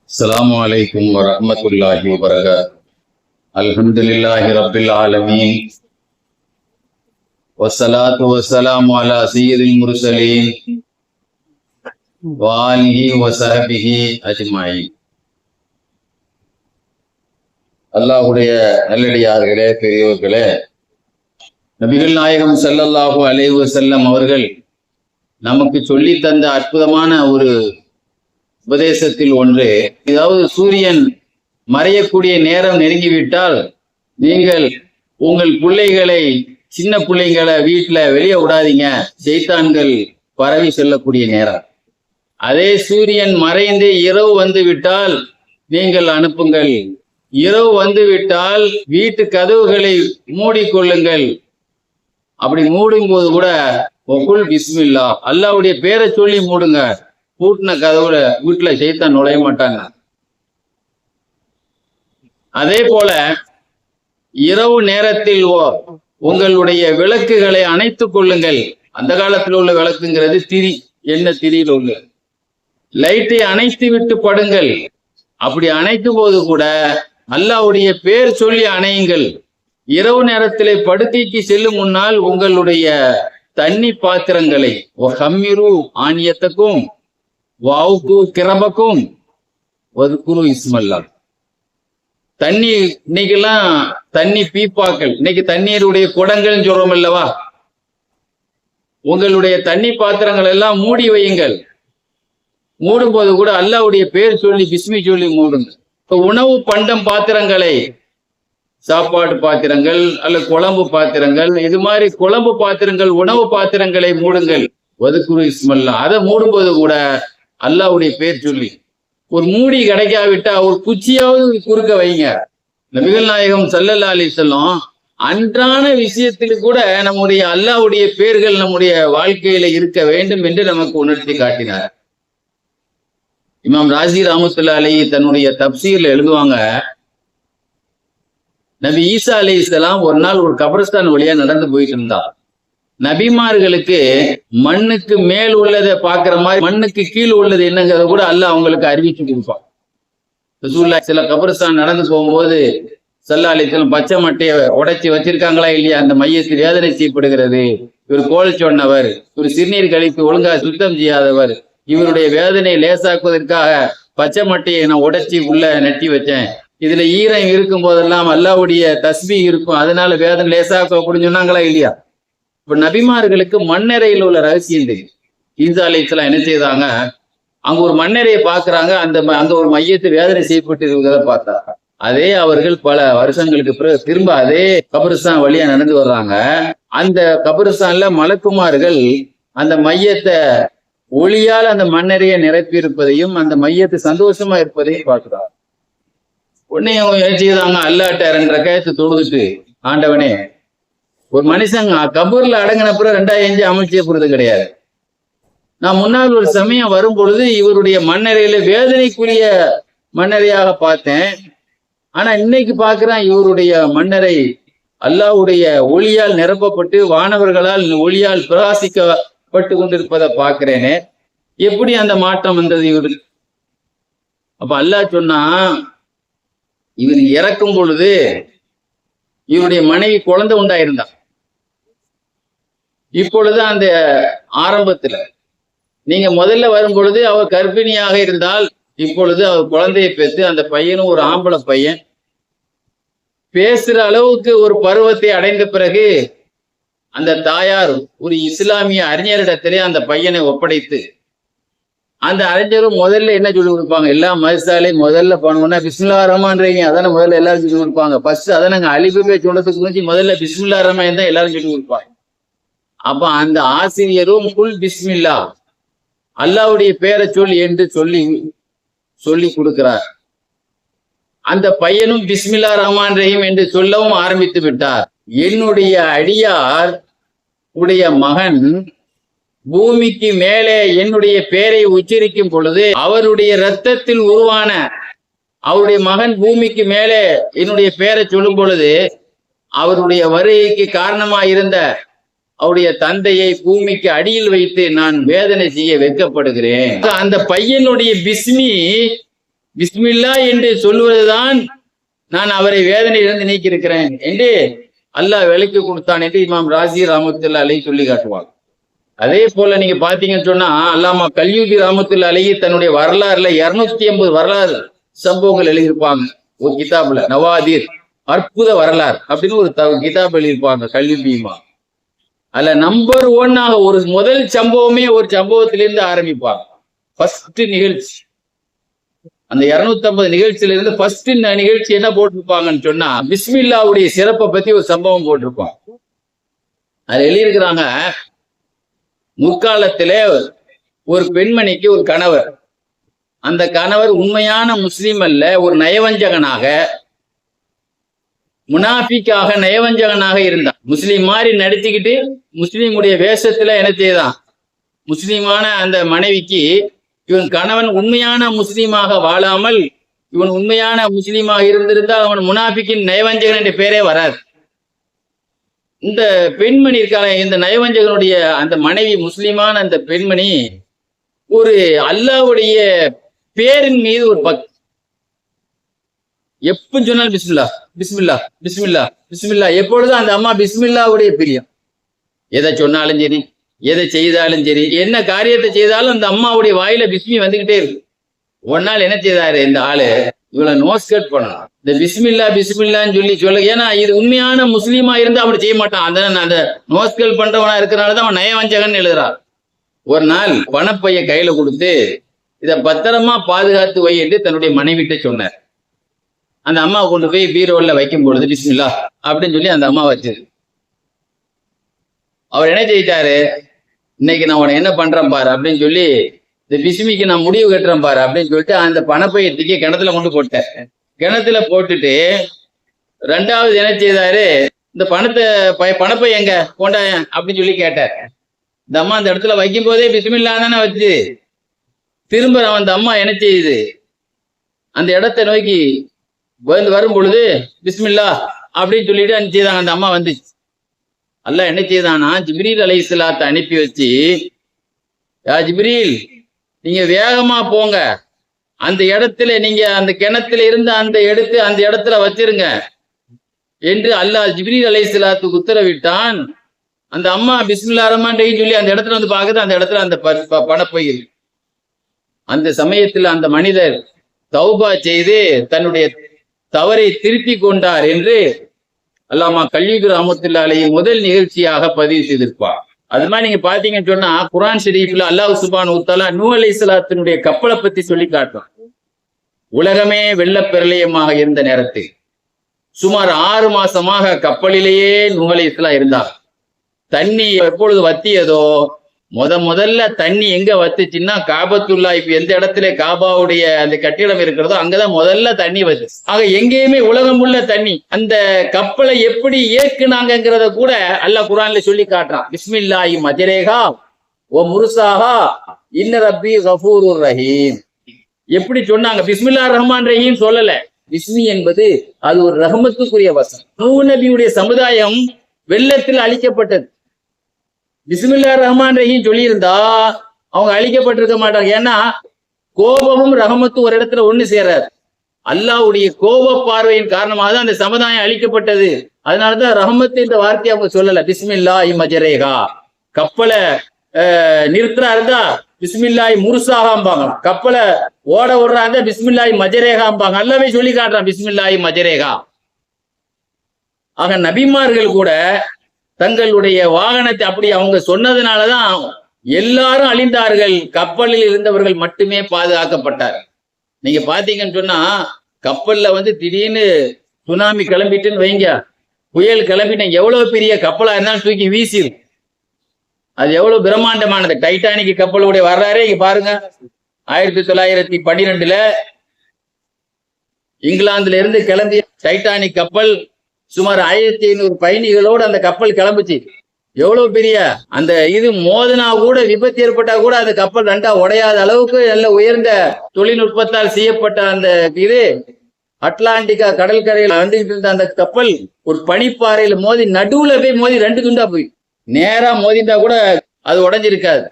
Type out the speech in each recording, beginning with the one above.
السلام عليكم ورحمة الله وبركاته. الحمد لله رب العالمين والصلاة والسلام على سيد المرسلين وآله وصحبه أجمعين. அல்லாஹ்வுடைய நல்லடியார்களே, பெரியவர்களே, நபிகள் நாயகம் ஸல்லல்லாஹு அலைஹி வஸல்லம் அவர்கள் நமக்கு சொல்லி தந்த அற்புதமான ஒரு உபதேசத்தில் ஒன்று, அதாவது சூரியன் மறையக்கூடிய நேரம் நெருங்கிவிட்டால் நீங்கள் உங்கள் பிள்ளைகளை, சின்ன பிள்ளைங்களை வீட்டுல வெளியே விடாதீங்க, ஷைத்தான்கள் பரவி செல்லக்கூடிய நேரம். அதே சூரியன் மறைந்து இரவு வந்து விட்டால் நீங்கள் அனுப்புங்கள். இரவு வந்து விட்டால் வீட்டு கதவுகளை மூடிக்கொள்ளுங்கள். அப்படி மூடும் போது கூட ஒகுல் பிஸ்மில்லா, அல்லாஹ்வுடைய பேரை சொல்லி மூடுங்க. பூட்டின கதவுல வீட்டுல ஷைத்தான் நுழைய மாட்டாங்க. அதே போல இரவு நேரத்தில் உங்களுடைய விளக்குகளை அணைத்துக் கொள்ளுங்கள். அந்த காலத்தில் உள்ள விளக்குங்கிறது திரி, என்ன திரியில் உள்ள லைட்டை அணைத்து விட்டு படுங்கள். அப்படி அணைக்கும் போது கூட அல்லாஹ்வுடைய பேர் சொல்லி அணையுங்கள். இரவு நேரத்திலே படுக்கைக்கு செல்லும் முன்னால் உங்களுடைய தண்ணி பாத்திரங்களை ஹம்மிரு ஆனியத்துக்கும் வாவுக்கு கிரபக்கும் ஒதுக்குரு இஸ்மல்லா, தண்ணி இன்னைக்கெல்லாம் தண்ணி பீப்பாக்கள், இன்னைக்கு தண்ணீருடைய குடங்கள் சொல்றோம் அல்லவா, உங்களுடைய தண்ணி பாத்திரங்கள் எல்லாம் மூடி வையுங்கள். மூடும் போது கூட அல்லாஹ்வுடைய பேர் சொல்லி பிஸ்மி சொல்லி மூடுங்க. உணவு பண்டம் பாத்திரங்களை, சாப்பாடு பாத்திரங்கள் அல்ல குழம்பு பாத்திரங்கள், இது மாதிரி குழம்பு பாத்திரங்கள், உணவு பாத்திரங்களை மூடுங்கள். ஒதுக்குரு இஸ்மல்லா, அதை மூடும்போது கூட அல்லாஹ்வுடைய பேர் சொல்லி. ஒரு மூடி கிடைக்காவிட்டா ஒரு குச்சியாவது குறுக்க வைங்க. நபிகள் நாயகம் ஸல்லல்லாஹு அலைஹி வஸல்லம் அன்றான விஷயத்துக்கு கூட நம்முடைய அல்லாஹ்வுடைய பேர்கள் நம்முடைய வாழ்க்கையில இருக்க வேண்டும் என்று நமக்கு உணர்த்தி காட்டினார். இமாம் ராசி ரஹ்மத்துல்லாஹி அலைஹி தன்னுடைய தப்சீர்ல எழுதுவாங்க, நபி ஈசா அலைஹிஸ்ஸலாம் ஒரு நாள் ஒரு கபரஸ்தான் வழியா நடந்து போயிட்டு இருந்தார். நபிமார்களுக்கு மண்ணுக்கு மேல் உள்ளதை பாக்குற மாதிரி மண்ணுக்கு கீழ் உள்ளது என்னங்கிறத கூட அல்லாஹ் அவங்களுக்கு அறிவிச்சு கொடுப்பான். ரசூலுல்லாஹ் சில கபரஸ்தான் நடந்து போகும்போது ஸல்லல்லாஹு அலைஹி வஸல்லம் பச்சை மட்டையை உடைச்சி வச்சிருக்காங்களா இல்லையா, அந்த மையத்தில் வேதனை செய்யப்படுகிறது, இவர் கோல் சொன்னவர், இவர் சிறுநீர் கழித்து ஒழுங்கா சுத்தம் செய்யாதவர், இவருடைய வேதனையை லேசாக்குவதற்காக பச்சை மட்டையை நான் உடைச்சி உள்ள நெட்டி வச்சேன், இதுல ஈரம் இருக்கும் போதெல்லாம் அல்லாஹ்வுடைய தஸ்பீஹ் இருக்கும், அதனால வேதனை லேசாக்க அப்படின்னு சொன்னாங்களா இல்லையா. இப்ப நபிமார்களுக்கு மண்ணறையில் உள்ள ரகசியம் தெரியும். ஈசா அலைஹிஸ்ஸலாம் என்ன செய்தாங்க, அங்க ஒரு மண்ணறையை பாக்குறாங்க, அந்த ஒரு மையத்தை வேதனை செய்யப்பட்டு இருக்கிறத பார்த்தாங்க. அதே அவர்கள் பல வருஷங்களுக்கு பிறகு திரும்ப அதே கபரிஸ்தான் வழியா நடந்து வர்றாங்க. அந்த கபரிஸ்தான்ல மலக்குமார்கள் அந்த மையத்தை ஒளியால் அந்த மண்ணறையை நிரப்பி இருப்பதையும் அந்த மையத்தை சந்தோஷமா இருப்பதையும் பார்க்கிறாங்க. உடனே அவங்க என்ன செய்தாங்க, அல்லாட்ட 2 ரக்காயத்தை தொழுதுட்டு, ஆண்டவனே, ஒரு மனுஷன் கபூர்ல அடங்கின பிறகு 2 எஞ்சி அமைச்சே போறது கிடையாது. நான் முன்னால் ஒரு சமயம் வரும் பொழுது இவருடைய மண்ணறையில வேதனைக்குரிய மண்ணறையாக பார்த்தேன். ஆனா இன்னைக்கு பார்க்கிறேன் இவருடைய மண்ணறை அல்லாஹ்வுடைய ஒளியால் நிரப்பப்பட்டு வானவர்களால் ஒளியால் பிரகாசிக்கப்பட்டு கொண்டிருப்பதை பார்க்கிறேனே, எப்படி அந்த மாற்றம் வந்தது இவருக்கு? அப்ப அல்லாஹ் சொன்னா, இவர் இறக்கும் பொழுது இவருடைய மனைவி குழந்தை உண்டாயிருந்தா. இப்பொழுது அந்த ஆரம்பத்துல நீங்க முதல்ல வரும் பொழுது அவர் கர்ப்பிணியாக இருந்தால், இப்பொழுது அவர் குழந்தையை பெற்று அந்த பையனும் ஒரு ஆம்பளை பையன் பேசுற அளவுக்கு ஒரு பருவத்தை அடைந்த பிறகு அந்த தாயார் ஒரு இஸ்லாமிய அறிஞரிடத்திலே அந்த பையனை ஒப்படைத்து, அந்த அறிஞரும் முதல்ல என்ன சொல்லி கொடுப்பாங்க, எல்லா மதசாலையும் முதல்ல போனோம்னா பிஸ்மில்லாஹிர் ரஹ்மானிர் ரஹீம் அதான முதல்ல எல்லாரும் சொல்லி கொடுப்பாங்க. ஃபர்ஸ்ட் அதை நாங்கள் அலிபே சொல்றதுக்கு முன்னாடி முதல்ல பிஸ்மில்லாஹிர் ரஹ்மான் தான் எல்லாரும் சொல்லி கொடுப்பாங்க. அப்ப அந்த ஆசிரியரும் குல் பிஸ்மில்லா, அல்லாஹ்வுடைய பேரை சொல்லி என்று சொல்லி கொடுக்கிறார். அந்த பையனும் பிஸ்மில்லாஹிர் ரஹ்மானிர் ரஹீம் என்று சொல்லவும் ஆரம்பித்து விட்டார். என்னுடைய அடியார் உடைய மகன் பூமிக்கு மேலே என்னுடைய பேரை உச்சரிக்கும் பொழுது அவருடைய இரத்தத்தில் உருவான அவருடைய மகன் பூமிக்கு மேலே என்னுடைய பேரை சொல்லும் பொழுது அவருடைய வருகைக்கு காரணமாக இருந்த அவருடைய தந்தையை பூமிக்கு அடியில் வைத்து நான் வேதனை செய்ய வைக்கப்படுகிறேன். அந்த பையனுடைய பிஸ்மி பிஸ்மில்லா என்று சொல்வதுதான் நான் அவரை வேதனையிலிருந்து நீக்கியிருக்கிறேன் என்று அல்லாஹ் விலைக்கு கொடுத்தான் என்று இமாம் ராசி ரஹ்மத்துல்லாஹி அலைஹி சொல்லி காட்டுவாங்க. அதே போல நீங்க பாத்தீங்கன்னு சொன்னா அல்லாமா கல்யூபி ரஹ்மத்துல்லாஹி அலைஹி தன்னுடைய வரலாறுல 250 வரலாறு சம்பவங்கள் எழுதியிருப்பாங்க ஒரு கிதாபுல. நவாதீர், அற்புத வரலாறு அப்படின்னு ஒரு கிதாப் எழுதியிருப்பாங்க கல்யூபிமா. அதுல நம்பர் 1 ஒரு முதல் சம்பவமே ஒரு சம்பவத்திலிருந்து ஆரம்பிப்பாங்க. ஃபர்ஸ்ட் நிகழ்ச்சி அந்த 250 நிகழ்ச்சியில இருந்து ஃபர்ஸ்ட் நிகழ்ச்சி என்ன போட்டிருப்பாங்கன்னு சொன்னா பிஸ்மில்லாவுடைய சிறப்பை பத்தி ஒரு சம்பவம் போட்டிருப்பாங்க. அது எழுதியிருக்கிறாங்க, முற்காலத்திலே ஒரு பெண்மணிக்கு ஒரு கணவர், அந்த கணவர் உண்மையான முஸ்லீம் அல்ல, ஒரு நயவஞ்சகனாக முனாஃபிக்காக நயவஞ்சகனாக இருந்தான். முஸ்லீம் மாதிரி நடிச்சுக்கிட்டு முஸ்லீமுடைய வேஷத்துல என்ன செய்தான், முஸ்லீமான அந்த மனைவிக்கு இவன் கணவன் உண்மையான முஸ்லீமாக வாழாமல் இவன் உண்மையான முஸ்லீமாக இருந்திருந்தால் அவன் முனாஃபிக்கின் நயவஞ்சகன் என்ற பேரே வராது. இந்த பெண்மணி இருக்கான இந்த நயவஞ்சகனுடைய அந்த மனைவி முஸ்லீமான அந்த பெண்மணி ஒரு அல்லாஹ்வுடைய பேரின் மீது ஒரு பக்தி. எப்ப சொன்னாலும் பிஸ்மில்லா பிஸ்மில்லா பிஸ்மில்லா பிஸ்மில்லா. எப்பொழுதும் அந்த அம்மா பிஸ்மில்லாவுடைய பிரியம். எதை சொன்னாலும் சரி, எதை செய்தாலும் சரி, என்ன காரியத்தை செய்தாலும் அந்த அம்மாவுடைய வாயில பிஸ்மி வந்துகிட்டே இருக்கு. ஒரு நாள் என்ன செய்தாரு இந்த ஆளு, இவ்வளவு நோஸ்கட் பண்ணணும், இந்த பிஸ்மில்லா பிஸ்மில்லான்னு சொல்ல. ஏன்னா இது உண்மையான முஸ்லீமா இருந்தா அப்படி செய்ய மாட்டான். அந்த நோஸ்கல் பண்றவனா இருக்கிறனாலதான் அவன் நயவஞ்சகன் எழுதுறான். ஒரு நாள் பணப்பைய கையில கொடுத்து இதை பத்திரமா பாதுகாத்து வை என்று தன்னுடைய மனைவிட்ட சொன்னார். அந்த அம்மா கொண்டு போய் பீரோல வைக்கும் பொழுது பிஸ்மில்லா அப்படின்னு சொல்லி அந்த அம்மா வச்சது. அவர் என்ன செய்யிட்டாரு, இன்னைக்கு நான் உன என்ன பண்றேன் பாரு அப்படின்னு சொல்லி இந்த பிஸ்மிக்கு நான் முடிவு கட்டுறேன் பாரு அப்படின்னு சொல்லிட்டு அந்த பணப்பையை தூக்கி கிணத்துல கொண்டு போட்டேன். கிணத்துல போட்டுட்டு ரெண்டாவது என்ன செய்தாரு, இந்த பணப்பை எங்க கொண்டாய அப்படின்னு சொல்லி கேட்டார். இந்த அம்மா அந்த இடத்துல வைக்கும் போதே பிஸ்மில்லா தானே வச்சு திரும்ப அந்த அம்மா என்ன செய்யுது, அந்த இடத்தை நோக்கி வரும் பொழுது பிஸ்மில்லா அப்படின்னு சொல்லிட்டு என்ன செய்தாங்க, அந்த அம்மா வந்துச்சு. அல்லாஹ் என்ன செய்தானா ஜிப்ரீல் அலைஹிஸ்ஸலாத்தை அனுப்பி வச்சு, யா ஜிப்ரீல் நீங்க வேகமா போங்க, அந்த இடத்துல நீங்க அந்த கிணத்துல இருந்து எடுத்து அந்த இடத்துல வச்சிருங்க என்று அல்லாஹ் ஜிப்ரீல் அலைஹிஸ்ஸலாத்துக்கு உத்தரவிட்டான். அந்த அம்மா பிஸ்மில்லா ரஹ்மான் ரஹீம் சொல்லி அந்த இடத்துல வந்து பாக்குது, அந்த இடத்துல அந்த பணப்பை. அந்த சமயத்தில் அந்த மனிதர் தௌபா செய்து தன்னுடைய தவறை திருப்பி கொண்டார் என்று அல்லாமா கல்யூபி ரஹ்மத்துல்லாஹி அலைஹி முதல் நிகழ்ச்சியாக பதிவு செய்திருப்பார். அது மாதிரி நீங்க பாத்தீங்கன்னு சொன்னா குர்ஆன் ஷரீஃப்ல அல்லாஹ் சுப்ஹானஹு வ தஆலா நூஹ் அலைஹிஸ்ஸலாத்தினுடைய கப்பலை பத்தி சொல்லி காட்டுறான். உலகமே வெள்ளப்பெருளையமாக இருந்த நேரத்தில் சுமார் 6 மாசமாக கப்பலிலேயே நூஹ் அலைஹிஸ்ஸலாம் இருந்தார். தண்ணி எப்பொழுது வத்தியதோ முதல்ல தண்ணி எங்க வத்துச்சுன்னா காபத்துல்லா, இப்ப எந்த இடத்துல காபாவுடைய அந்த கட்டிடம் இருக்கிறதோ அங்கதான் முதல்ல தண்ணி வருது. ஆக எங்கேயுமே உலகம் உள்ள தண்ணி. அந்த கப்பலை எப்படி ஏற்குனாங்கிறத கூட அல்லாஹ் குர்ஆன்ல சொல்லி காட்டுறான். பிஸ்மில்லாஹி மஜரேஹா ஓ முர்சாஹா இன்ன ரப்பி கஃபூருர் ரஹீம். எப்படி சொன்னாங்க, பிஸ்மில்லாஹிர் ரஹ்மான் ரஹீம் சொல்லல. பிஸ்மி என்பது அது ஒரு ரஹமத்துக்குரிய வசனம். நூஹ் நபியுடைய சமுதாயம் வெள்ளத்தில் அழிக்கப்பட்டது. பிஸ்மில்லாஹிர் ரஹ்மான் ரஹீம் சொல்லியிருந்தா அவங்க அழிக்கப்பட்டிருக்க மாட்டாங்க. ஏன்னா கோபமும் ரஹமத்தும் ஒரு இடத்துல ஒண்ணு சேராது. அல்லாஹ்வுடைய கோப பார்வையின் காரணமாக தான் அந்த சமுதாயம் அழிக்கப்பட்டது. அதனாலதான் ரஹமத்து என்ற வார்த்தையை அவங்க சொல்லல. பிஸ்மில்லாஹி மஜரேஹா, கப்பலை நிறுத்துறா இருந்தா பிஸ்மில்லாஹி முர்சாஹாம்பாங்க, கப்பலை ஓட விடுறா இருந்தா பிஸ்மில்லாஹி மஜரேஹாம்பாங்க. அல்லாஹ்வே சொல்லி காட்டுறான் பிஸ்மில்லாஹி மஜரேஹா. ஆக நபிமார்கள் கூட தங்களுடைய வாகனத்தை அப்படி அவங்க சொன்னதுனாலதான் எல்லாரும் அழிந்தார்கள், கப்பலில் இருந்தவர்கள் மட்டுமே பாதுகாக்கப்பட்டார். நீங்க பாத்தீங்கன்னு சொன்னா கப்பல்ல திடீர்னு சுனாமி கிளம்பிட்டுன்னு வைங்க, புயல் கிளம்பிட்டு எவ்வளவு பெரிய கப்பலா இருந்தாலும் தூக்கி வீசிடும். அது எவ்வளவு பிரம்மாண்டமானது. டைட்டானிக் கப்பலுடைய வரலாறே இங்க பாருங்க. 1912 இங்கிலாந்துல இருந்து கிளம்பிய டைட்டானிக் கப்பல் சுமார் 1500 பயணிகளோடு அந்த கப்பல் கிளம்புச்சு. எவ்வளவு பெரிய அந்த இது மோதினா கூட, விபத்து ஏற்பட்டா கூட அந்த கப்பல் ரெண்டா உடையாத அளவுக்கு நல்ல உயர்ந்த தொழில்நுட்பத்தால் செய்யப்பட்ட அந்த இது அட்லாண்டிகா கடற்கரையில் வந்துகிட்டு இருந்த அந்த கப்பல் ஒரு பனிப்பாறையில மோதி நடுவுல போய் மோதி 2 துண்டா போய். நேரா மோதிந்தா கூட அது உடைஞ்சிருக்காது.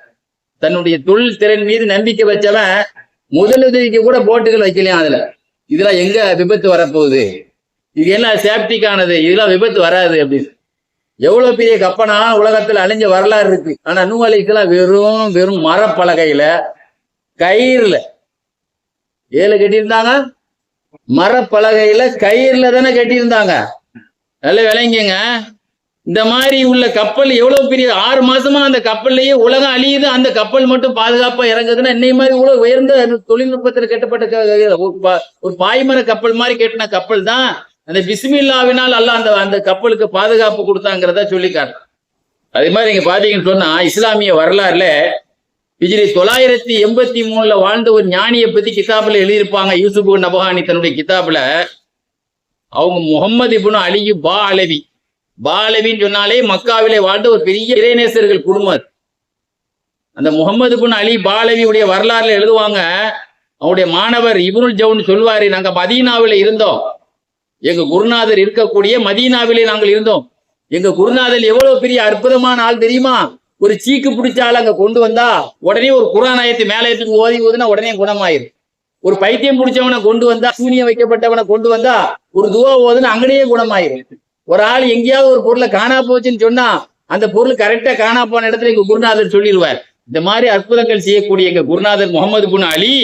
தன்னுடைய தொழில் திறன் மீது நம்பிக்கை வச்சவன் முதலுதவிக்கு கூட போட்டுகள் வைக்கலையா அதுல. இதெல்லாம் எங்க விபத்து வரப்போகுது, இது எல்லாம் சேஃப்டிக்கானது, இதெல்லாம் விபத்து வராது அப்படின்னு. எவ்வளவு பெரிய கப்பனா உலகத்துல அழிஞ்ச வரலாறு இருக்கு. ஆனா நூ அலைஹிஸ்ஸலாம் வெறும் வெறும் மரப்பலகையில கயிறுல ஏழு கட்டியிருந்தாங்க. மரப்பலகையில கயிறுல தானே கட்டியிருந்தாங்க. நல்ல விளங்கிங்க. இந்த மாதிரி உள்ள கப்பல் எவ்வளவு பெரிய 6 மாசமா அந்த கப்பல்லையே உலகம் அழியுது, அந்த கப்பல் மட்டும் பாதுகாப்பா இறங்குதுன்னா இன்னை மாதிரி இவ்வளவு உயர்ந்த தொழில்நுட்பத்தில் கட்டப்பட்ட ஒரு பாய்மர கப்பல் மாதிரி கட்டின கப்பல் தான் அந்த பிஸ்மில்லாவினால் அல்லாஹ் அந்த கப்பலுக்கு பாதுகாப்பு கொடுத்தாங்கிறத சொல்லிக்காரு. அதே மாதிரி நீங்க பாத்தீங்கன்னு சொன்னா இஸ்லாமிய வரலாறுல ஹிஜ்ரி 983 வாழ்ந்த ஒரு ஞானியை பத்தி கிதாபுல எழுதியிருப்பாங்க. யூசுப் நபஹானி தன்னுடைய கிதாபுல அவங்க முகமது இப்னு அலி பாலவி, பாலவின்னு சொன்னாலே மக்காவிலே வாழ்ந்த ஒரு பெரிய இறைநேசர்கள் குடும்பம். அந்த முகமது இப்னு அலி பாலவியுடைய வரலாறுல எழுதுவாங்க. அவருடைய மாணவர் இப்னுல் ஜவுன் சொல்வாரு, நாங்க மதீனாவில இருந்தோம், எங்க குருநாதர் இருக்கக்கூடிய மதீனாவிலே நாங்கள் இருந்தோம். எங்க குருநாதர் எவ்வளவு பெரிய அற்புதமான ஆள் தெரியுமா? ஒரு சீக்கு பிடிச்சால அங்க கொண்டு வந்தா உடனே ஒரு குர்ஆன் ஆயத்தை மேலே எடுத்து ஓதுனா உடனே குணமாயிரும். ஒரு பைத்தியம் பிடிச்சவனை கொண்டு வந்தா, சூனியம் வைக்கப்பட்டவனை கொண்டு வந்தா ஒரு துவா ஓதுனா அங்கேயே குணமாயிரும். ஒரு ஆள் எங்கேயாவது ஒரு பொருளை காணா போச்சுன்னு சொன்னா அந்த பொருள் கரெக்டா காணா போன இடத்துல எங்க குருநாதர் சொல்லிடுவார். இந்த மாதிரி அற்புதங்கள் செய்யக்கூடிய எங்க குருநாதர் முகமது இப்னு அலி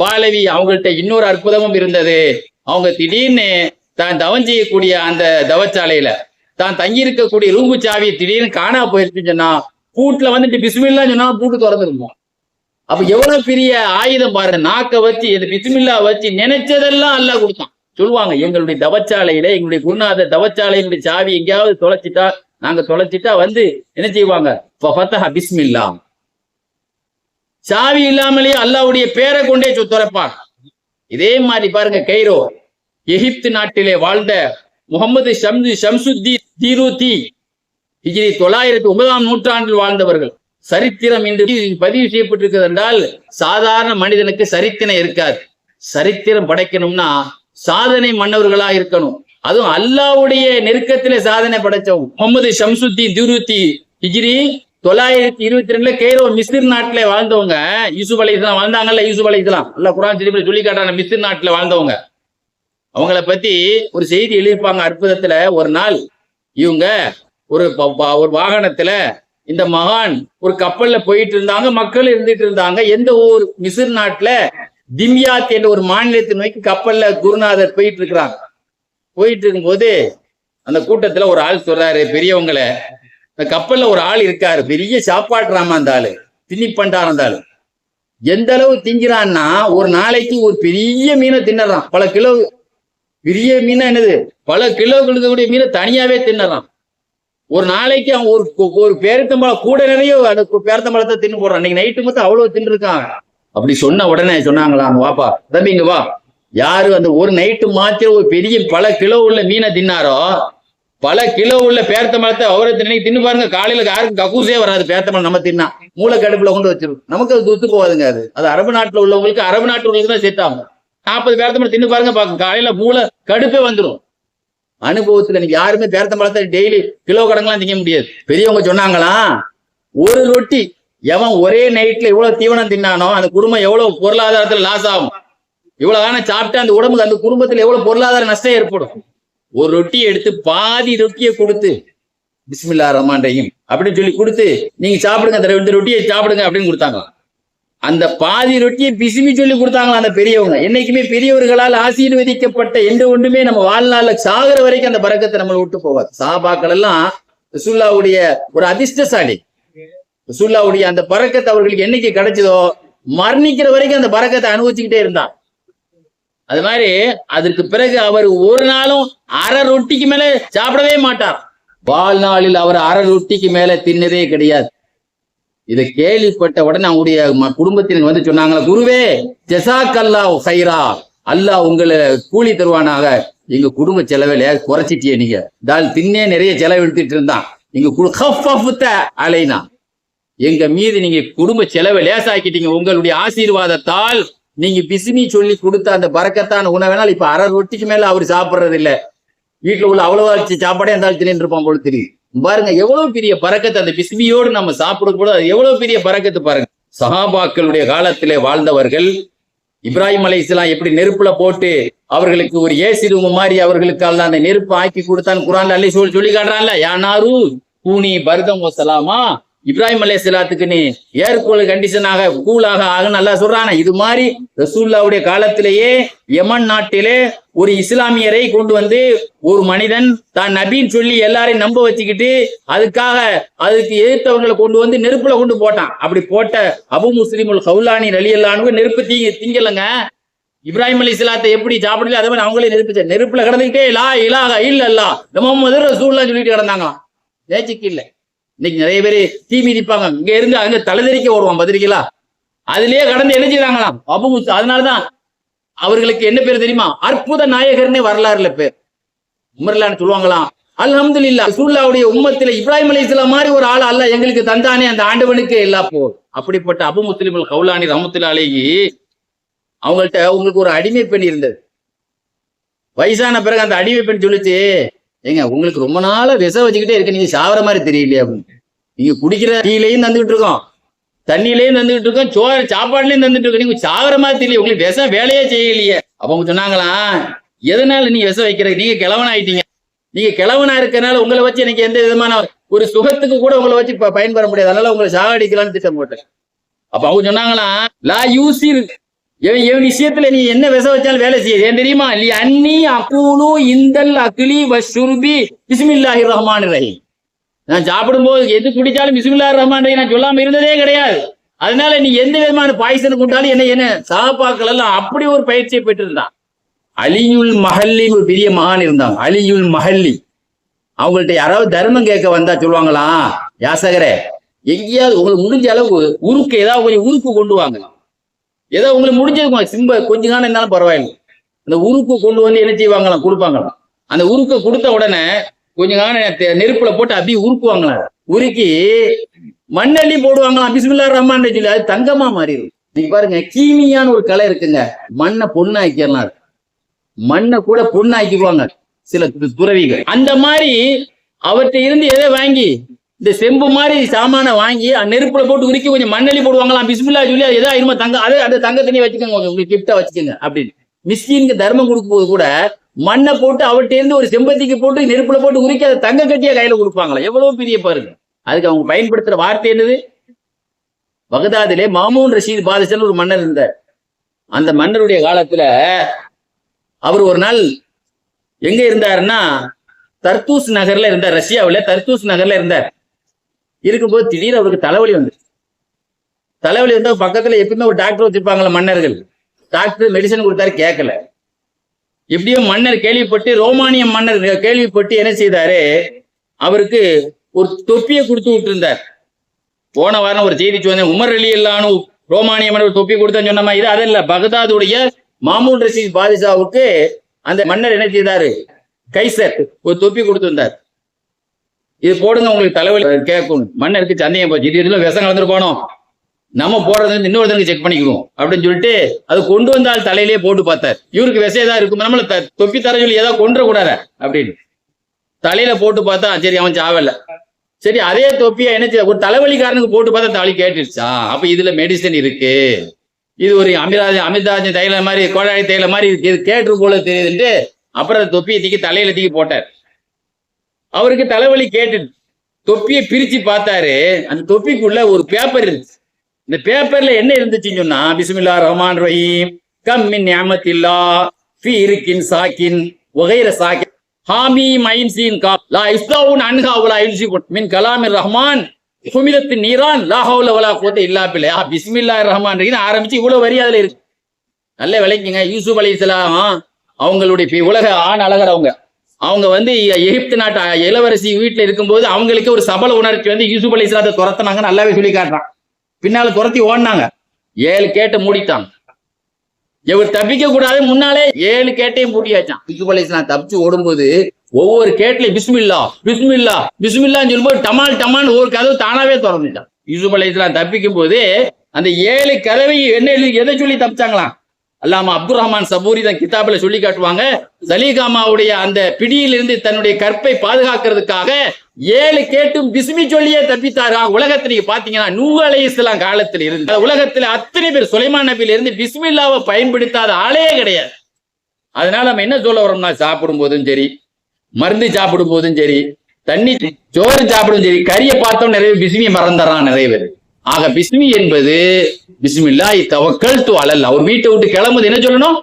பாலவி அவங்கள்ட்ட இன்னொரு அற்புதமும் இருந்தது. அவங்க திடீர்னு தான் தவம் செய்யக்கூடிய அந்த தவச்சாலையில தான் தங்கி இருக்கக்கூடிய ரூம்பு சாவியை திடீர்னு காணா போயிருச்சுன்னு சொன்னா பூட்டுல வந்துட்டு பிஸ்மில்லா சொன்னா பூட்டு திறந்துருக்கும். அப்ப எவ்வளவு பெரிய ஆயுதம் பாருங்க. நாக்க வச்சு இந்த பிஸ்மில்லா வச்சு நினைச்சதெல்லாம் அல்லாஹ் கொடுத்தான். சொல்லுவாங்க, எங்களுடைய தவச்சாலையில எங்களுடைய குருநாதர் தவச்சாலையினுடைய சாவி எங்கேயாவது தொலைச்சிட்டா, நாங்க தொலைச்சிட்டா வந்து என்ன செய்வாங்க, பிஸ்மில்லா, சாவி இல்லாமலேயே அல்லாஹ்வுடைய பேரை கொண்டே துறப்பாங்க. இதே மாதிரி பாருங்க, கைரோ எகிப்து நாட்டிலே வாழ்ந்த முகமது ஷம்சுத்தீன் தீருத்தி ஹிஜ்ரி 909 நூற்றாண்டில் வாழ்ந்தவர்கள். சரித்திரம் இன்று பதிவு செய்யப்பட்டிருக்கிறது என்றால் சாதாரண மனிதனுக்கு சரித்திரம் இருக்காது. சரித்திரம் படைக்கணும்னா சாதனை மன்னவர்களா இருக்கணும். அதுவும் அல்லாஹ்வுடைய நெருக்கத்திலே சாதனை படைச்சவங்க. முகமது ஷம்சுத்தீன் தீருத்தி ஹிஜ்ரி 922 கைரோ மிஸ்ர் நாட்டிலே வாழ்ந்தவங்க. யூசுப் அலைஹிஸ்ஸலாம் வாழ்ந்தாங்கல்ல, யூசுப் அலைஹிஸ்ஸலாம் அல்லாஹ் குர்ஆன் ஷரீஃப்ல சொல்லி காட்டான மிஸ்ர் நாட்டில் வாழ்ந்தவங்க. அவங்கள பத்தி ஒரு செய்தி எழுதியிருப்பாங்க அற்புதத்துல. ஒரு நாள் இவங்க ஒரு வாகனத்துல இந்த மகான் ஒரு கப்பல்ல போயிட்டு இருந்தாங்க, மக்கள் இருந்துட்டு இருந்தாங்க. எந்த ஊர்? மிஸ்ர் நாட்டுல திம்யாத் என்ற ஒரு மாநிலத்தை நோக்கி கப்பல்ல குருநாதர் போயிட்டு இருக்கிறாங்க. போயிட்டு இருக்கும்போது அந்த கூட்டத்துல ஒரு ஆள் சொல்றாரு, பெரியவங்கள, இந்த கப்பல்ல ஒரு ஆள் இருக்காரு, பெரிய சாப்பாடுறாம அந்த ஆளு, திணி பண்டாரம் அந்த ஆளு. எந்த அளவு திங்கிறான்னா ஒரு நாளைக்கு ஒரு பெரிய மீனை தின்னறான். பல கிலோ பெரிய மீனா என்னது, பல கிலோக்களுக்கு கூடிய மீனை தனியாவே தின்னறான். ஒரு நாளைக்கு அவன் ஒரு பேரத்தம்பழம் கூட நிறைய பேரத்தம்பழத்தை தின்னு போடுறான். இன்னைக்கு நைட்டு மட்டும் அவ்வளவு தின்னு இருக்காங்க. அப்படி சொன்ன உடனே சொன்னாங்களாம், வாப்பா தம்பிங்க வா, யாரு அந்த ஒரு நைட்டு மாத்திரம் ஒரு பெரிய பல கிலோ உள்ள மீனை தின்னாரோ, பல கிலோ உள்ள பேரத்தம்பழத்தை அவரை தின்னு பாருங்க, காலையில யாருக்கும் கக்கூசே வராது. பேரத்தம்பழம் நம்ம தின்னா மூளை கடுப்புல கொண்டு வச்சிருக்கும். நமக்கு அது ஒத்து போவாதுங்க. அது அரபு நாட்டுல உள்ளவங்களுக்கு, அரபு நாட்டு உள்ளவங்களுக்கு தான் செட் ஆகும். 40 பேரத்தம்பழம் தின்னு பாருங்க, காலையில மூளை கடுப்பே வந்துடும். அனுபவத்துல நீங்க யாருமே பேரத்தம்பழத்தை டெய்லி கிலோ கணக்கெல்லாம் திங்க முடியாது. பெரியவங்க சொன்னாங்களாம், ஒரு ரொட்டி எவன் ஒரே நைட்ல இவ்வளவு தீவனம் தின்னானோ அந்த குடும்பம் எவ்வளவு பொருளாதாரத்துல லாஸ் ஆகும். இவ்வளவு தானே சாப்பிட்டு அந்த உடம்புக்கு அந்த குடும்பத்துல எவ்வளவு பொருளாதார நஷ்டம் ஏற்படும். ஒரு ரொட்டியை எடுத்து பாதி ரொட்டியை கொடுத்து பிஸ்மில்லா ரஹ்மான் ரஹீம் அப்படின்னு சொல்லி கொடுத்து நீங்க சாப்பிடுங்க, அந்த 2 ரொட்டியை சாப்பிடுங்க அப்படின்னு கொடுத்தாங்க. அந்த பாதி ரொட்டியை பிசுமி சொல்லி கொடுத்தாங்களா அந்த பெரியவங்க. என்னைக்குமே பெரியவர்களால் ஆசீர்வதிக்கப்பட்ட எந்த ஒன்றுமே நம்ம வாழ்நாள்ல சாகிற வரைக்கும் அந்த பரக்கத்தை நம்மளை விட்டு போவாது. சஹாபாக்கள் எல்லாம் ரசூலுல்லாஹ்வுடைய ஒரு அதிர்ஷ்டசாலி. ரசூலுல்லாஹ்வுடைய அந்த பரக்கத்தை அவர்களுக்கு என்னைக்கு கிடைச்சதோ மரணிக்கிற வரைக்கும் அந்த பரக்கத்தை அனுபவிச்சுக்கிட்டே இருந்தான். அது மாதிரி அதற்கு பிறகு அவர் ஒரு நாளும் அரை ரொட்டிக்கு மேல சாப்பிடவே மாட்டார். வாழ்நாளில் அவர் அரை ரொட்டிக்கு மேல தின்னதே கிடையாது. இதை கேள்விப்பட்ட உடனே அவங்களுடைய குடும்பத்தினர் வந்து சொன்னாங்களா, குருவே ஜஸாக்கல்லாஹு ஹைரா, அல்லாஹ் உங்களை கூலி தருவானாக. எங்க குடும்ப செலவில குறைச்சிட்டியே, நீங்க தால் தின்னே நிறைய செலவு எடுத்துட்டு இருந்தான், நீங்க அலைனா எங்க மீது நீங்க குடும்ப செலவை லேசாக்கிட்டீங்க. உங்களுடைய ஆசீர்வாதத்தால் நீங்க பிஸ்மி சொல்லி கொடுத்த அந்த பரக்கத்தான உணவினால் இப்ப அரை ரொட்டிக்கு மேல அவர் சாப்பிடுறது இல்லை. வீட்டுல உள்ள அவ்வளவு சாப்பாடே இருந்தாலும் தின்னு இருப்பான் போல தெரியும். பாருங்க எவ்வளவு பெரிய பரக்கத்து அந்த பிஸ்மியோடு நம்ம சாப்பிடும் போது அது எவ்வளவு பெரிய பரக்கத்து பாருங்க. சஹாபாக்களுடைய காலத்திலே வாழ்ந்தவர்கள் இப்ராஹிம் அலைஹிஸ்ஸலாம் எப்படி நெருப்புல போட்டு அவர்களுக்கு ஒரு ஏசி ரூம் மாதிரி அவர்களுக்கு அந்த நெருப்பு ஆக்கி கொடுத்தான் குர்ஆன்ல அல்லாஹ் சொல்லி காட்டுறான்ல, யானாரு கூனி பர்தம் வசலாமா. இப்ராஹிம் அலைஹிஸ்ஸலாத்துக்கு நீ ஏர்கூல் கண்டிஷனாக கூலாக ஆகுன்னு அல்லாஹ் சொல்றானே. இது மாதிரி ரசூலுல்லாஹ்வுடைய காலத்திலேயே யமன் நாட்டிலே ஒரு இஸ்லாமியரை கொண்டு வந்து ஒரு மனிதன் தான் நபின்னு சொல்லி எல்லாரையும் நம்ப வச்சுக்கிட்டு அதுக்கு எதிர்த்தவங்களை கொண்டு வந்து நெருப்புல கொண்டு போட்டான். அப்படி போட்ட அபு முஸ்லிமுல் கௌலானி ரலியல்லாஹு அன்ஹு நெருப்பு திங்கலங்க. இப்ராஹிம் அலைஹிஸ்ஸலாத்தை எப்படி சாப்பிடல அதே மாதிரி அவங்களே நெருப்புல கிடந்துக்கிட்டே லா இலாஹ இல்லல்லாஹ் முஹம்மது ரசூலுல்லாஹ் சொல்லிட்டு கிடந்தாங்களாம். பேச்சுக்கு இல்லை. இன்னைக்கு நிறைய பேர் தீ மிதிப்பாங்க, இங்க இருந்து அங்க தலைதறிக்க வருவான் பத்திரிக்கைலா, அதுலயே கடந்து எழுதிக்கிறாங்களாம் அபு முஸ். அதனாலதான் அவர்களுக்கு என்ன பேர் தெரியுமா? அற்புத நாயகர்னே வரலாறுல பேர். உமர்லான்னு சொல்லுவாங்களாம். அல்ஹம்துலில்லாஹ் ரசூலுல்லாஹ்வுடைய உம்மத்தில இப்ராஹிம் அலைஹிஸ்ஸலாம் மாதிரி ஒரு ஆள் அல்லாஹ் எங்களுக்கு தந்தானே, அந்த ஆண்டவனுக்கு எல்லா போர். அப்படிப்பட்ட அபு முஸ்லிமுல் கௌலானி ரஹ்மத்துல்லாஹி அலைஹி அவங்கள்ட்ட உங்களுக்கு ஒரு அடிமை பெண் இருந்தது. வயசான பிறகு அந்த அடிமை பெண் சொல்லிச்சு, ஏங்க உங்களுக்கு ரொம்ப நாளா விஷம் வச்சுக்கிட்டே இருக்க, நீங்க சாவர மாதிரி தெரியலையே அப்படின்னு. நீங்க குடிக்கிற டீலையும் தந்துகிட்டு இருக்கோம், தண்ணியிலையும் தந்துகிட்டு இருக்கோம், சாப்பாடுலையும் தந்துட்டு இருக்கோம், நீங்க சாவர மாதிரி தெரியல, உங்களுக்கு விஷம் வேலையே செய்யலையே. அப்ப அவங்க சொன்னாங்களாம், எதனால நீங்க விஷம் வைக்கிற, நீங்க கிழவன் ஆயிட்டீங்க, நீங்க கிழவனா இருக்கிறனால உங்களை வச்சு எனக்கு எந்த விதமான ஒரு சுகத்துக்கு கூட உங்களை வச்சு பயன்பெற முடியாது, அதனால உங்களை சாகடிக்கலாம்னு திட்டம் போட்டேன். அப்ப அவங்க சொன்னாங்களாம், லா யூசிர், என் விஷயத்துல நீ என்ன விஷம் வச்சாலும் வேலை செய்யுது. ஏன் தெரியுமா? லி அன்னி அகூலு இந்தல் அக்லி வஷ்ருபி பிஸ்மில்லாஹிர் ரஹ்மானிர் ரஹீம். நான் சாப்பிடும்போது எது குடிச்சாலும் பிஸ்மில்லாஹிர் ரஹ்மானிர் ரஹீம் நான் சொல்லாம இருந்ததே கிடையாது. அதனால நீ எந்த விதமான பாய்சன் கொண்டாலும் என்ன சாப்பாக்கள் எல்லாம் அப்படி ஒரு பயிற்சியை பெற்றிருந்தான். அலியுல் மஹல்லி ஒரு பெரிய மகான் இருந்தாங்க, அலியுல் மஹல்லி. அவங்கள்ட்ட யாராவது தர்மம் கேட்க வந்தா சொல்லுவாங்களாம், யாசகரே எங்கேயாவது உங்களுக்கு முடிஞ்ச அளவு உருக்கு ஏதாவது கொஞ்சம் உருக்கு கொண்டு வாங்க, ஏதோ உங்களுக்கு முடிஞ்சது கொஞ்ச காலம் இருந்தாலும் பரவாயில்லை, அந்த உருக்கு கொண்டு வந்து என்ன செய்வாங்களாம், கொடுப்பாங்களாம். அந்த உருக்கை கொடுத்த உடனே கொஞ்ச காலம் நெருப்புல போட்டு அப்படியே உருக்குவாங்களாம், உருக்கி மண்ணள்ளி போடுவாங்களாம் பிஸ்மில்லாஹிர் ரஹ்மானிர் ரஹீம். அது தங்கமா மாறிடும். நீங்க பாருங்க, கீமியான ஒரு கலை இருக்குங்க, மண்ணை பொண்ணாக்கிடலாம், மண்ணை கூட பொண்ணாக்கிடுவாங்க சில துறவிகள். அந்த மாதிரி அவர்கிட்ட இருந்து எதை வாங்கி இந்த செம்பு மாதிரி சாமான வாங்கி நெருப்புல போட்டு உருக்கி கொஞ்சம் மண்ணெளி போடுவாங்களாம், பிஸ்மில்லா சொல்லி எதா இருமா தங்க, அது தங்க தண்ணியை வச்சுக்கோங்க, உங்களுக்கு கிஃப்டா வச்சுக்கோங்க அப்படின்னு. மிஸ்கினுக்கு தர்மம் கொடுக்கும் போது கூட மண்ணை போட்டு அவர்கிட்ட இருந்து ஒரு செம்பத்திக்கு போட்டு நெருப்புல போட்டு உருக்கி அதை தங்க கட்டியா கையில கொடுப்பாங்களா, எவ்வளவு பெரிய பாருங்க. அதுக்கு அவங்க பயன்படுத்துற வார்த்தை என்னது? பகதாதிலே மாமூன் ரஷீத் பாதுஷான்னு ஒரு மன்னர் இருந்தார். அந்த மன்னருடைய காலத்துல அவர் ஒரு நாள் எங்க இருந்தாருன்னா தர்தூஸ் நகர்ல இருந்தார், ரஷ்யாவில் தர்தூஸ் நகர்ல இருந்தார். இருக்கும்போது திடீர்னு அவருக்கு தலைவலி வந்து பக்கத்துல எப்பவுமே ஒரு டாக்டர் வச்சிருப்பாங்களா மன்னர்கள், டாக்டர் மெடிசன் கொடுத்தாரு, கேட்கல. எப்படியோ மன்னர் கேள்விப்பட்டு, ரோமானிய மன்னர் கேள்விப்பட்டு என்ன செய்தாரு, அவருக்கு ஒரு தொப்பியை கொடுத்து விட்டு இருந்தார். போன வாரம் ஒரு செய்தி சொன்னேன், உமர் ரலியல்லாஹு ரோமானிய மன்னர் தொப்பி கொடுத்தேன்னு சொன்னமா, இது அதல்ல, பகதாதுடைய மாமூன் ரஷீத் பாதுஷாவுக்கு அந்த மன்னர் என்ன செய்தாரு, கைசர் ஒரு தொப்பி கொடுத்திருந்தார். இது போடுங்க உங்களுக்கு தலைவலி கேட்கும். மன்னருக்கு சந்தேகம் போச்சு, இதுல விஷம் கலந்துட்டு போனோம், நம்ம போடுறது இன்னொருத்தருக்கு செக் பண்ணிக்குவோம் அப்படின்னு சொல்லிட்டு அது கொண்டு வந்தால் தலையிலேயே போட்டு பார்த்தார். இவருக்கு விஷம் ஏதாவது இருக்கும், நம்மள தொப்பி தர சொல்லி ஏதாவது கொண்டு கூடாத அப்படின்னு தலையில போட்டு பார்த்தா சரி அவன் சாவல. சரி அதே தொப்பியா என்ன செய்ய, ஒரு தலைவலிக்காரனுக்கு போட்டு பார்த்தா தலை கேட்டுருச்சா, அப்ப இதுல மெடிசன் இருக்கு, இது ஒரு அமிர்தாஜ் தைல மாதிரி கோடாளி தைல மாதிரி இது கேட்டு போல தெரியுதுன்ட்டு அப்புறம் தொப்பியை தூக்கி தலையில தூக்கி போட்டார். அவருக்கு தலைவலி கேட்டு தொப்பியை பிரிச்சு பார்த்தாரு, அந்த தொப்பிக்குள்ள ஒரு பேப்பர் இருந்துச்சு. இந்த பேப்பர்ல என்ன இருந்துச்சுன்னு சொன்னா, பிஸ்மில்லாஹிர் ரஹ்மானிர் ரஹீம் கம் மின் நிஅமத்தில்லாஹ் ஃபீ இர்கின் சாக்கின் வகைர சாக்கின் ஹாமீம் ஐன் சீன் காப் லா இஸ்தவுன் அன்ஹா வலா யுன்சிகுன் மின் கலாமிர் ரஹ்மான் ஹுமிலத்தின் நீரான் லா ஹவுல வலா குவத்த இல்லா பில்லாஹ். பிஸ்மில்லாஹிர் ரஹ்மானிர் ரஹீம் ஆரம்பிச்சு இவ்வளவு வரி அதுல இருக்கு. நல்ல விளக்கிங்க. யூசுப் அலைஹிஸ்ஸலாம் அவங்களுடைய உலக ஆண் அழகர், அவங்க வந்து எகிப்து நாட்டு இளவரசி வீட்டுல இருக்கும்போது அவங்களுக்கு ஒரு சபல உணர்ச்சி வந்து யூசுப் அலைஹிஸ்ஸலாத்தை துரத்தினாங்க, நல்லாவே சொல்லி காட்டுறான். பின்னால துரத்தி ஓடினாங்க, 7 கேட்டை மூடிட்டாங்க. இவர் தப்பிக்க கூடாது, முன்னாலே 7 கேட்டையும் மூடியாச்சான். யூசுப் அலைஹிஸ்ஸலாம் தப்பிச்சு ஓடும்போது ஒவ்வொரு கேட்லையும் பிஸ்மில்லா பிஸ்மில்லா பிஸ்மில்லான்னு சொல்லும்போது டமால் டமால் ஒரு கதவு தானாவே திறந்துட்டான். யூசுப் அலைஹிஸ்ஸலாம் தப்பிக்கும் போது அந்த 7 கதவை எதை சொல்லி தப்பிச்சாங்களாம், அல்லாமா அப்துல் ரஹ்மான் சபூரி தான் கிதாபில சொல்லி காட்டுவாங்க. சலீகாமாவுடைய அந்த பிடியிலிருந்து தன்னுடைய கற்பை பாதுகாக்கிறதுக்காக 7 கேட்டும் பிஸ்மி சொல்லியே தப்பித்தாரா. உலகத்துல நீங்க பாத்தீங்கன்னா நூஹ் அலைஹிஸ்ஸலாம் காலத்தில் இருந்து உலகத்துல அத்தனை பேர் சுலைமான் நபியில இருந்து பிஸ்மில்லாவை பயன்படுத்தாத ஆளே கிடையாது. அதனால நம்ம என்ன சொல்ல வரோம்னா, சாப்பிடும் போதும் சரி, மருந்து சாப்பிடும் போதும் சரி, தண்ணி சோறு சாப்பிடும் சரி, கறியை பார்த்தோம் நிறைய பிஸ்மியை மறந்துறான் நிறைய பேர். ஆக பிஸ்மி என்பது பிஸ்மில்லாஹி தவக்கல்து அலல்லாஹ். ஒரு வீட்டை விட்டு கிளம்புது என்ன சொல்லணும்?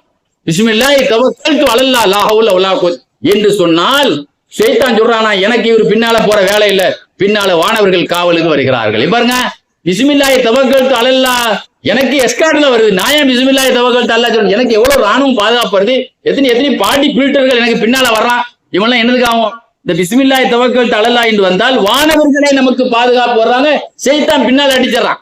பிஸ்மில்லாஹி தவக்கல்து அலல்லாஹ் லா ஹவுல வலா குவத்த என்று சொன்னால், ஷைத்தான் சொல்றானா எனக்கு இவர் பின்னால போற வேலை இல்ல, பின்னால வானவர்கள் காவலுக்கு வருகிறார்கள். பாருங்க, பிஸ்மில்லாஹி தவக்கல்து அலல்லாஹ் எனக்கு எஸ்கார்ட்ல வருது, நான் ஏன் பிஸ்மில்லாஹி தவக்கல்து அல்லாஹ் சொல்லணும்? எனக்கு எவ்வளவு ராணுவம் பாதுகாப்பு வருது, எத்தனை பாடி பில்டர்கள் எனக்கு பின்னால வர்றான், இவெல்லாம் என்னதுக்கு ஆகும்? இந்த பிஸ்மில்லாஹி தவக்கல்து அலல்லாஹ் என்று வந்தால் வானவர்களே நமக்கு பாதுகாப்பு வர்றாங்க, ஷைத்தான் பின்னால் அடிச்சிடறான்.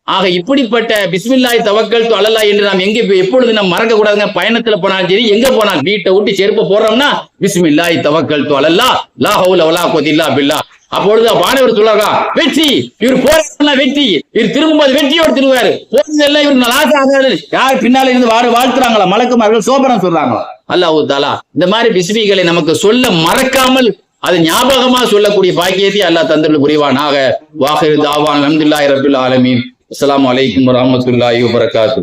ஆக இப்படிப்பட்ட பிஸ்மில்லாஹி தவக்கல்து அலல்லாஹ் என்று நாம் எங்க எப்பொழுது நம்ம மறக்க கூடாதுங்க. பயணத்துல போனாலும் சரி, எங்க போனாலும் வீட்டை விட்டு செருப்பு போடுறோம்னா பிஸ்மில்லாஹி தவக்கல்து அலல்லாஹ் லா ஹவுல வலா குவத்த இல்லா பில்லாஹ். அப்பொழுது வானவர் சொல்றாங்க, வெற்றி, இவர் போறா வெற்றி, இவர் திரும்பும்போது வெற்றியோடு திரும்புவாரு, போறதெல்லாம் இவர் லாஸ் ஆகாது. யார் பின்னால இருந்து வாழ்த்துறாங்களா? மலக்குமார்கள் சோபனம் சொல்றாங்களா? அல்லாஹ் தஆலா இந்த மாதிரி பிஸ்மிகளை நமக்கு சொல்ல மறக்காமல் அது ஞாபகமா சொல்லக்கூடிய பாக்கியத்தை அல்லாஹ் தந்தருள் புரிவானாக. வாஹிரு தாவான் அல்ஹம்துலில்லாஹி ரப்பில் ஆலமீன். அஸ்ஸலாமு அலைக்கும் வரஹ்மத்துல்லாஹி வபரகாத்துஹு.